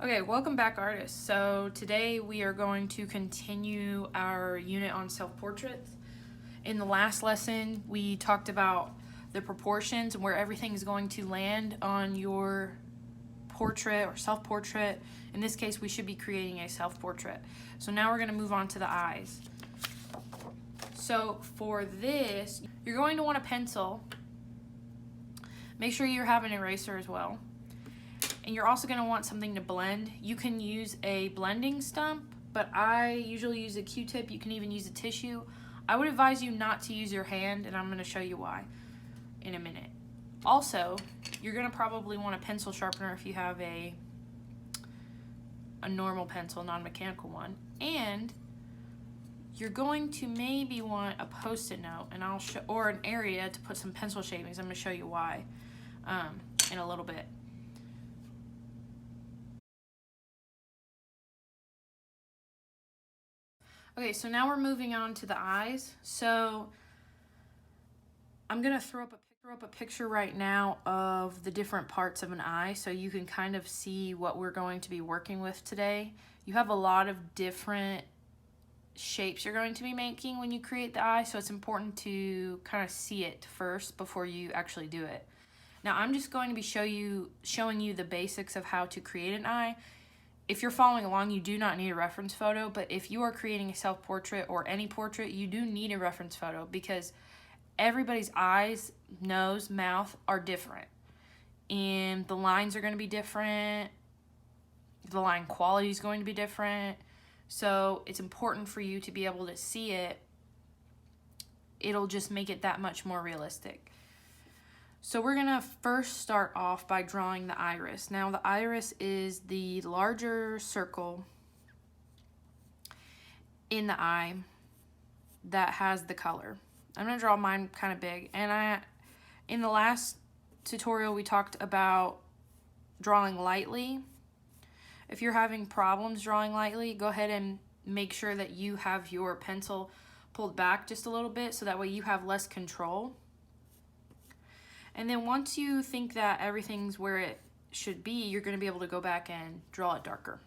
Okay, welcome back, artists. So today we are going to continue our unit on self-portraits. In the last lesson, we talked about the proportions and where everything is going to land on your portrait or self-portrait. In this case, we should be creating a self-portrait. So now we're going to move on to the eyes. So for this, you're going to want a pencil. Make sure you have an eraser as well. And you're also going to want something to blend. You can use a blending stump, but I usually use a Q-tip. You can even use a tissue. I would advise you not to use your hand, and I'm going to show you why in a minute. Also, you're going to probably want a pencil sharpener if you have a normal pencil, non-mechanical one. And you're going to maybe want a Post-it note, and or an area to put some pencil shavings. I'm going to show you why in a little bit. Okay, so now we're moving on to the eyes. So I'm gonna throw up a picture right now of the different parts of an eye so you can kind of see what we're going to be working with today. You have a lot of different shapes you're going to be making when you create the eye, so it's important to kind of see it first before you actually do it. Now I'm just going to be showing you the basics of how to create an eye. If you're following along, you do not need a reference photo, but if you are creating a self-portrait or any portrait, you do need a reference photo because everybody's eyes, nose, mouth are different. And the lines are going to be different. The line quality is going to be different. So it's important for you to be able to see it. It'll just make it that much more realistic. So we're gonna first start off by drawing the iris. Now the iris is the larger circle in the eye that has the color. I'm gonna draw mine kind of big. And in the last tutorial we talked about drawing lightly. If you're having problems drawing lightly, go ahead and make sure that you have your pencil pulled back just a little bit so that way you have less control. And then once you think that everything's where it should be, you're going to be able to go back and draw it darker.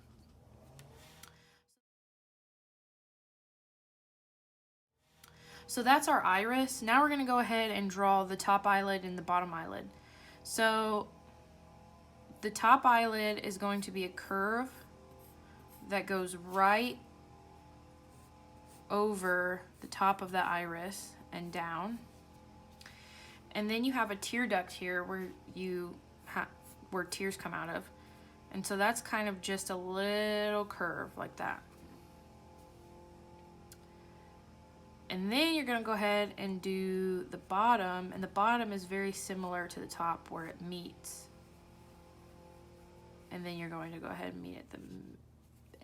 So that's our iris. Now we're going to go ahead and draw the top eyelid and the bottom eyelid. So the top eyelid is going to be a curve that goes right over the top of the iris and down. And then you have a tear duct here where tears come out of. And so that's kind of just a little curve like that. And then you're gonna go ahead and do the bottom, and the bottom is very similar to the top where it meets. And then you're going to go ahead and meet at the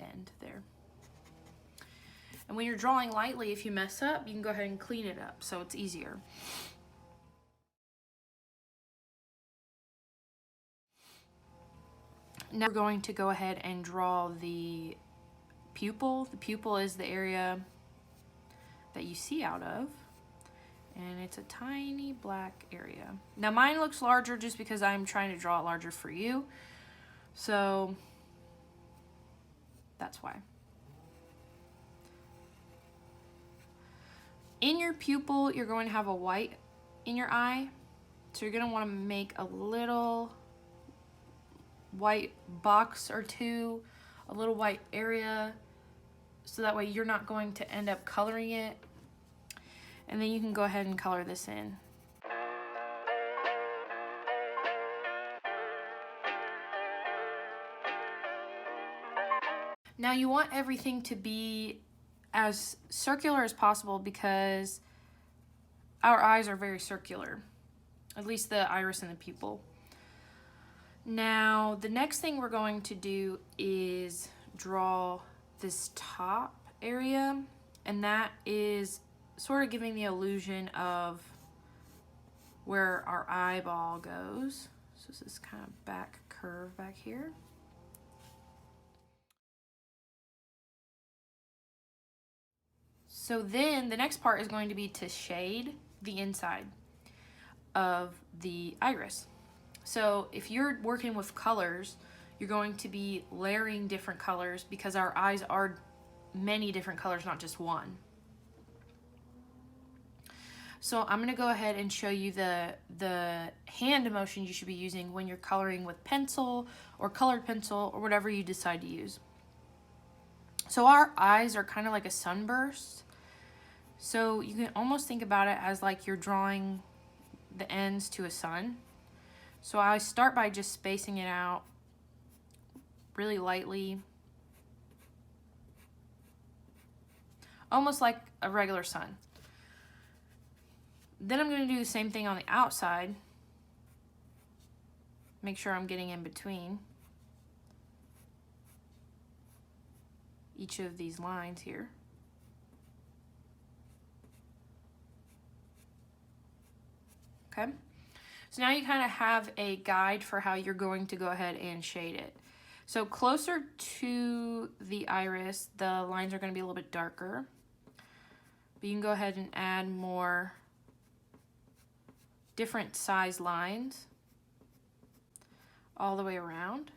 end there. And when you're drawing lightly, if you mess up, you can go ahead and clean it up so it's easier. Now we're going to go ahead and draw the pupil. The pupil is the area that you see out of, and it's a tiny black area. Now mine looks larger just because I'm trying to draw it larger for you, so that's why. In your pupil, you're going to have a white in your eye, so you're going to want to make a little white box or two, a little white area, so that way you're not going to end up coloring it. And then you can go ahead and color this in. Now you want everything to be as circular as possible because our eyes are very circular, at least the iris and the pupil. Now, the next thing we're going to do is draw this top area, and that is sort of giving the illusion of where our eyeball goes. So this is kind of back curve back here. So then the next part is going to be to shade the inside of the iris. So if you're working with colors, you're going to be layering different colors because our eyes are many different colors, not just one. So I'm going to go ahead and show you the hand motion you should be using when you're coloring with pencil or colored pencil or whatever you decide to use. So our eyes are kind of like a sunburst. So you can almost think about it as like you're drawing the ends to a sun. So I start by just spacing it out really lightly, almost like a regular sun. Then I'm going to do the same thing on the outside. Make sure I'm getting in between each of these lines here. Okay, so now you kind of have a guide for how you're going to go ahead and shade it. So closer to the iris, the lines are going to be a little bit darker, but you can go ahead and add more different size lines all the way around.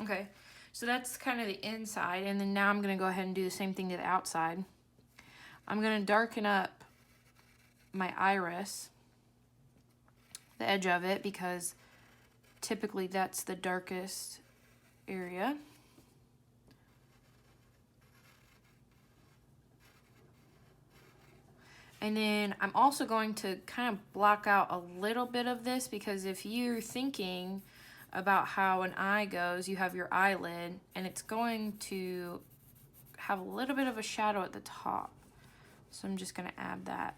Okay, so that's kind of the inside, and then now I'm going to go ahead and do the same thing to the outside. I'm going to darken up my iris, the edge of it, because typically that's the darkest area. And then I'm also going to kind of block out a little bit of this, because if you're thinking about how an eye goes, you have your eyelid, and it's going to have a little bit of a shadow at the top. So I'm just going to add that.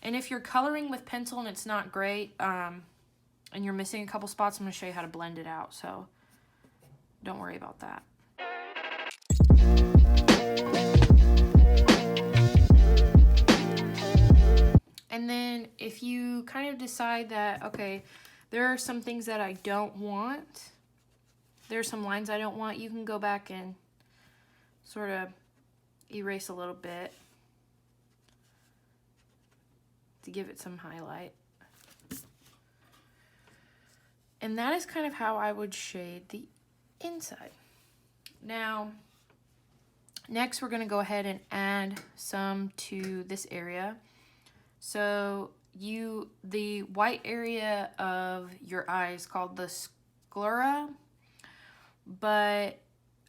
And if you're coloring with pencil and it's not great, and you're missing a couple spots, I'm going to show you how to blend it out. So don't worry about that. And then if you kind of decide that, okay, there are some things that I don't want, there's some lines I don't want, you can go back and sort of erase a little bit to give it some highlight. And that is kind of how I would shade the inside. Now, next we're going to go ahead and add some to this area. So the white area of your eye is called the sclera, but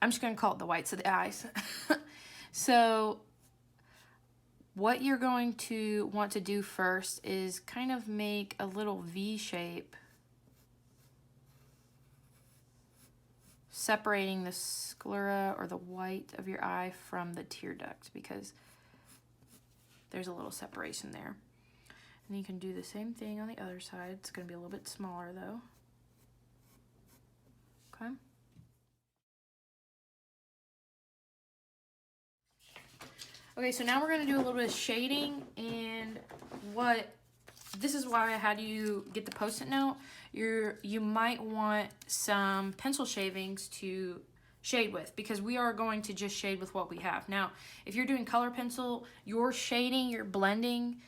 I'm just going to call it the whites of the eyes. So what you're going to want to do first is kind of make a little V shape, separating the sclera or the white of your eye from the tear duct, because there's a little separation there. And you can do the same thing on the other side. It's going to be a little bit smaller though. Okay. Okay, so now we're going to do a little bit of shading, and this is why I had you get the Post-it note. You might want some pencil shavings to shade with, because we are going to just shade with what we have. Now, if you're doing color pencil, your shading, your blending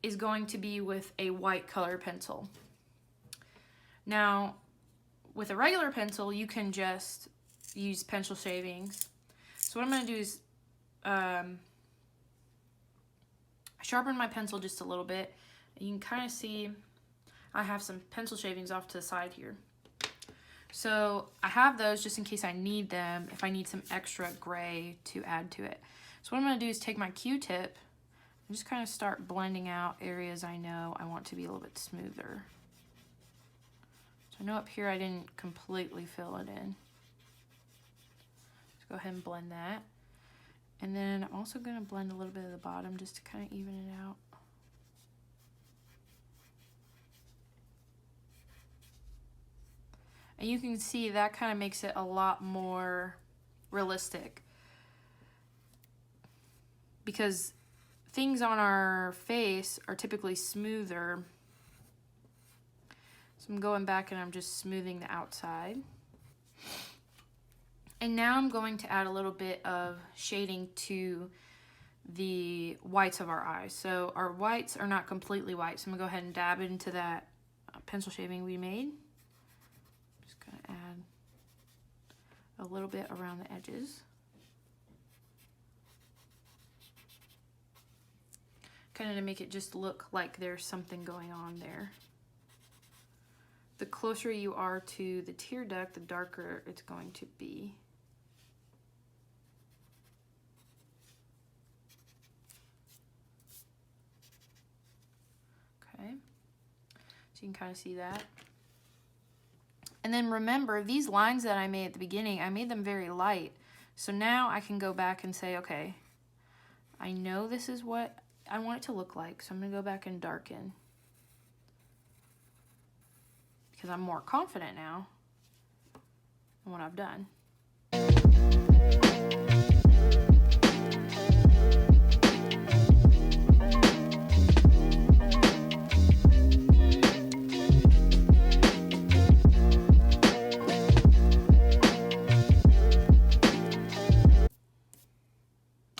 is going to be with a white color pencil. Now, with a regular pencil, you can just use pencil shavings. So what I'm going to do is sharpen my pencil just a little bit. You can kind of see I have some pencil shavings off to the side here. So I have those just in case I need them, if I need some extra gray to add to it. So what I'm going to do is take my Q-tip and just kind of start blending out areas I know I want to be a little bit smoother. So I know up here I didn't completely fill it in. Let's go ahead and blend that. And then I'm also going to blend a little bit of the bottom just to kind of even it out. And you can see that kind of makes it a lot more realistic, because things on our face are typically smoother. So I'm going back and I'm just smoothing the outside. And now I'm going to add a little bit of shading to the whites of our eyes. So our whites are not completely white. So I'm gonna go ahead and dab it into that pencil shaving we made. Just gonna add a little bit around the edges. Kind of to make it just look like there's something going on there. The closer you are to the tear duct, the darker it's going to be. Okay, so you can kind of see that. And then remember, these lines that I made at the beginning, I made them very light. So now I can go back and say, okay, I know this is what I want it to look like, so I'm gonna go back and darken. Because I'm more confident now in what I've done.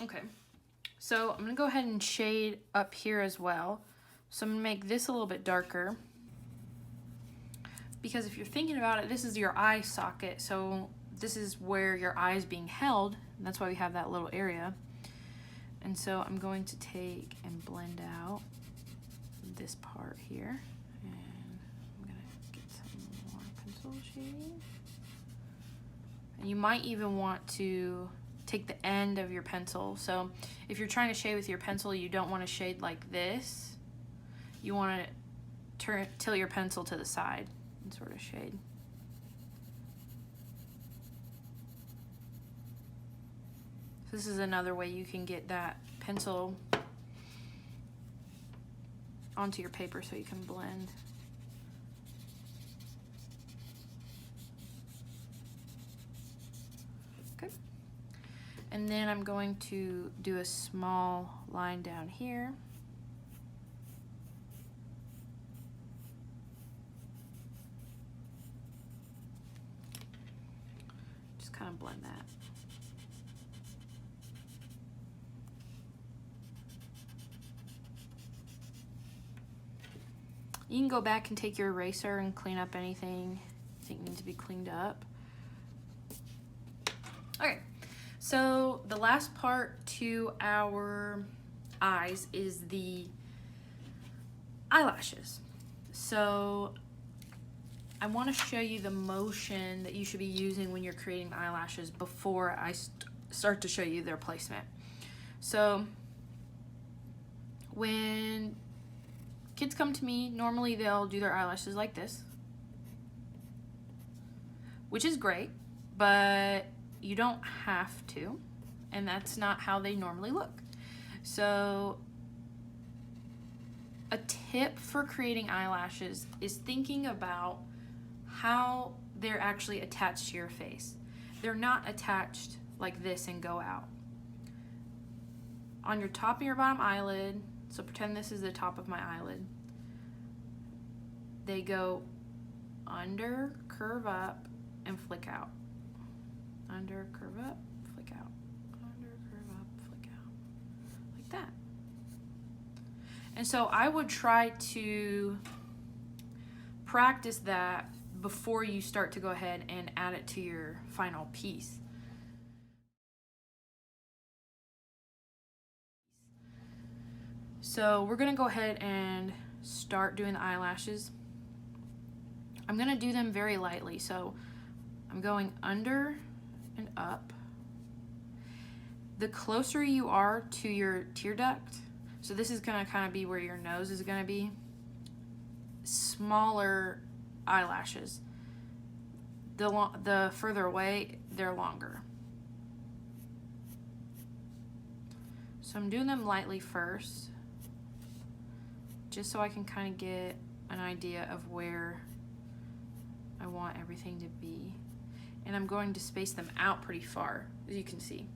Okay, so I'm gonna go ahead and shade up here as well. So I'm gonna make this a little bit darker. Because if you're thinking about it, this is your eye socket. So this is where your eye is being held. And that's why we have that little area. And so I'm going to take and blend out this part here. And I'm gonna get some more pencil shading. And you might even want to take the end of your pencil. So if you're trying to shade with your pencil, you don't want to shade like this. You want to tilt your pencil to the side and sort of shade. So this is another way you can get that pencil onto your paper so you can blend. Okay. And then I'm going to do a small line down here. Just kind of blend that. You can go back and take your eraser and clean up anything you think needs to be cleaned up. Okay, so the last part to our eyes is the eyelashes. So I want to show you the motion that you should be using when you're creating eyelashes before I start to show you their placement. So when kids come to me, normally they'll do their eyelashes like this, which is great, but you don't have to, and that's not how they normally look. So a tip for creating eyelashes is thinking about how they're actually attached to your face. They're not attached like this and go out. On your top and your bottom eyelid, so pretend this is the top of my eyelid, they go under, curve up, and flick out. Under, curve up, flick out. Under, curve up, flick out. Like that. And so I would try to practice that before you start to go ahead and add it to your final piece. So we're gonna go ahead and start doing the eyelashes. I'm gonna do them very lightly. So I'm going under and up. The closer you are to your tear duct, so this is gonna kind of be where your nose is gonna be, smaller eyelashes. The further away, they're longer. So I'm doing them lightly first, just so I can kind of get an idea of where I want everything to be. And I'm going to space them out pretty far, as you can see.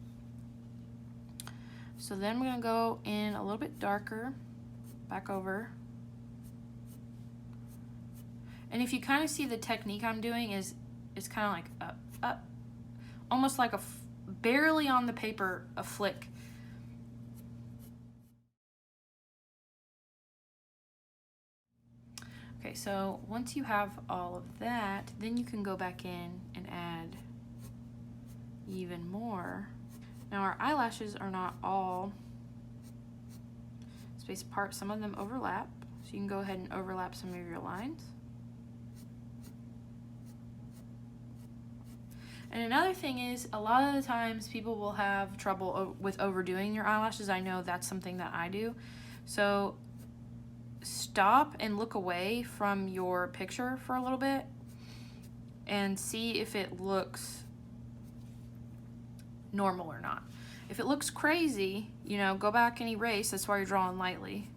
So then I'm gonna go in a little bit darker, back over. And if you kind of see the technique I'm doing is, it's kind of like up, up, almost like barely on the paper, a flick. Okay, so once you have all of that, then you can go back in and add even more. Now our eyelashes are not all spaced apart. Some of them overlap, so you can go ahead and overlap some of your lines. And another thing is, a lot of the times people will have trouble with overdoing your eyelashes. I know that's something that I do. So stop and look away from your picture for a little bit and see if it looks normal or not. If it looks crazy, you know, go back and erase. That's why you're drawing lightly.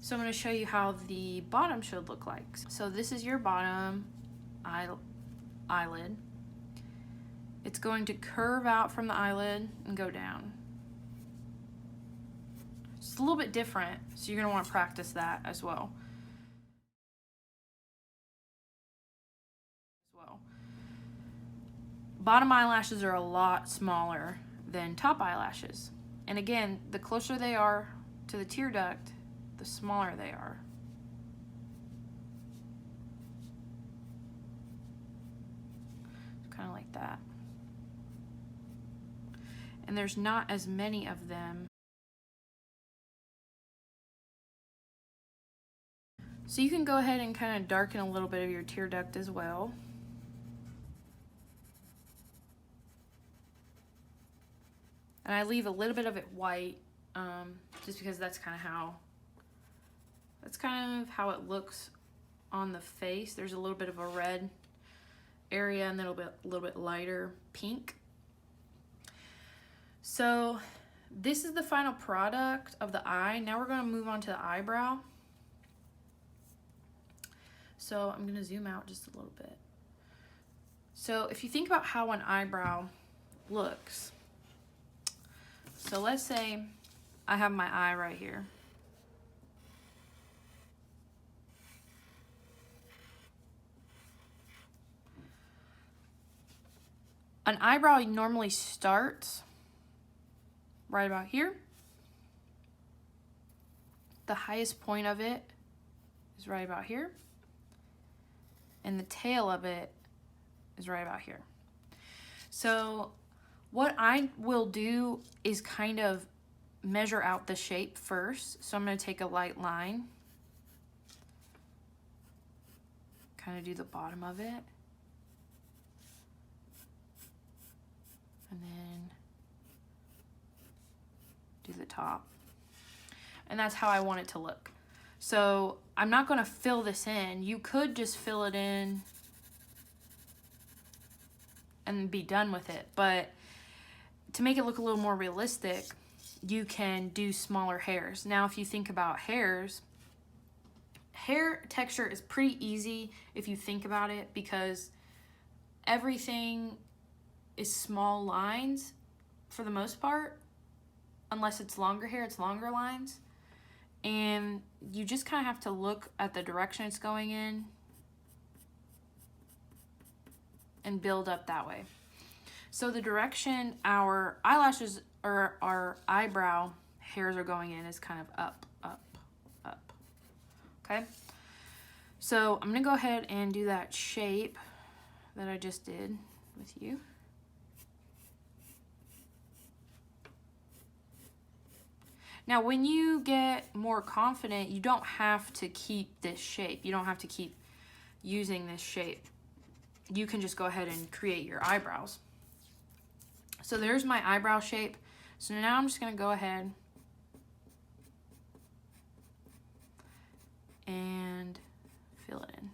So I'm going to show you how the bottom should look like. So this is your bottom eyelid. It's going to curve out from the eyelid and go down. It's a little bit different, so you're going to want to practice that as well. Bottom eyelashes are a lot smaller than top eyelashes. And again, the closer they are to the tear duct, the smaller they are. Kind of like that. And there's not as many of them. So you can go ahead and kind of darken a little bit of your tear duct as well. And I leave a little bit of it white, just because that's kind of how it looks on the face. There's a little bit of a red area and then a little bit lighter pink. So this is the final product of the eye. Now we're going to move on to the eyebrow. So I'm going to zoom out just a little bit. So if you think about how an eyebrow looks, so let's say I have my eye right here. An eyebrow normally starts right about here. The highest point of it is right about here. And the tail of it is right about here. So what I will do is kind of measure out the shape first. So I'm going to take a light line, kind of do the bottom of it, and then do the top. And that's how I want it to look. So I'm not going to fill this in. You could just fill it in and be done with it, but to make it look a little more realistic, you can do smaller hairs. Now, if you think about hairs, hair texture is pretty easy if you think about it, because everything is small lines for the most part. Unless it's longer hair, it's longer lines. And you just kind of have to look at the direction it's going in and build up that way. So the direction our eyelashes or our eyebrow hairs are going in is kind of up, up, up. Okay? So I'm going to go ahead and do that shape that I just did with you. Now, when you get more confident, you don't have to keep this shape. You don't have to keep using this shape. You can just go ahead and create your eyebrows. So there's my eyebrow shape. So now I'm just going to go ahead and fill it in.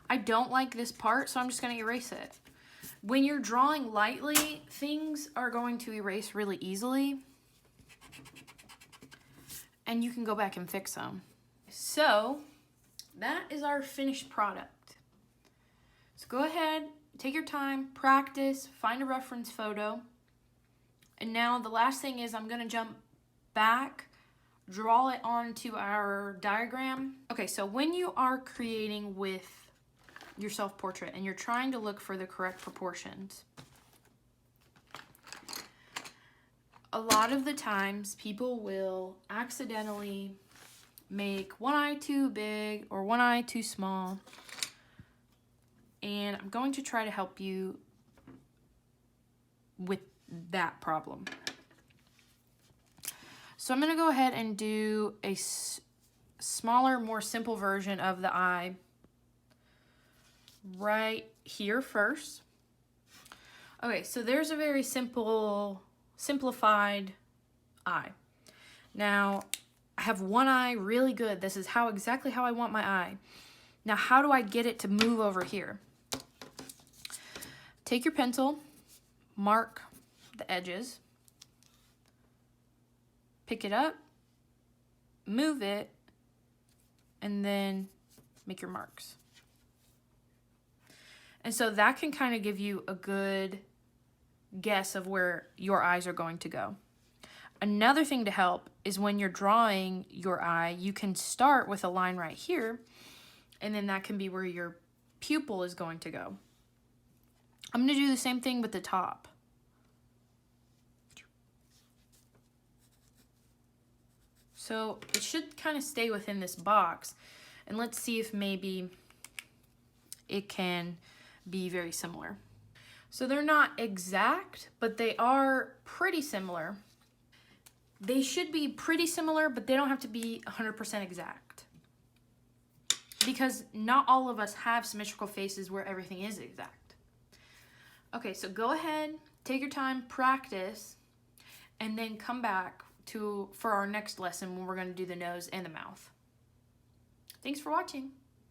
I don't like this part, so I'm just going to erase it. When you're drawing lightly, things are going to erase really easily, and you can go back and fix them. So that is our finished product. So go ahead, take your time, practice, find a reference photo. And now the last thing is I'm going to jump back draw it onto our diagram. Okay, so when you are creating with your self-portrait and you're trying to look for the correct proportions, a lot of the times people will accidentally make one eye too big or one eye too small. And I'm going to try to help you with that problem. So I'm going to go ahead and do a smaller, more simple version of the eye right here first. Okay, so there's a very simplified eye. Now, I have one eye really good. This is exactly how I want my eye. Now, how do I get it to move over here? Take your pencil, mark the edges, pick it up, move it, and then make your marks. And so that can kind of give you a good guess of where your eyes are going to go. Another thing to help is when you're drawing your eye, you can start with a line right here, and then that can be where your pupil is going to go. I'm going to do the same thing with the top. So it should kind of stay within this box, and let's see if maybe it can be very similar. So they're not exact, but they are pretty similar. They should be pretty similar, but they don't have to be 100% exact. Because not all of us have symmetrical faces where everything is exact. Okay, so go ahead, take your time, practice, and then come back for our next lesson when we're going to do the nose and the mouth. Thanks for watching.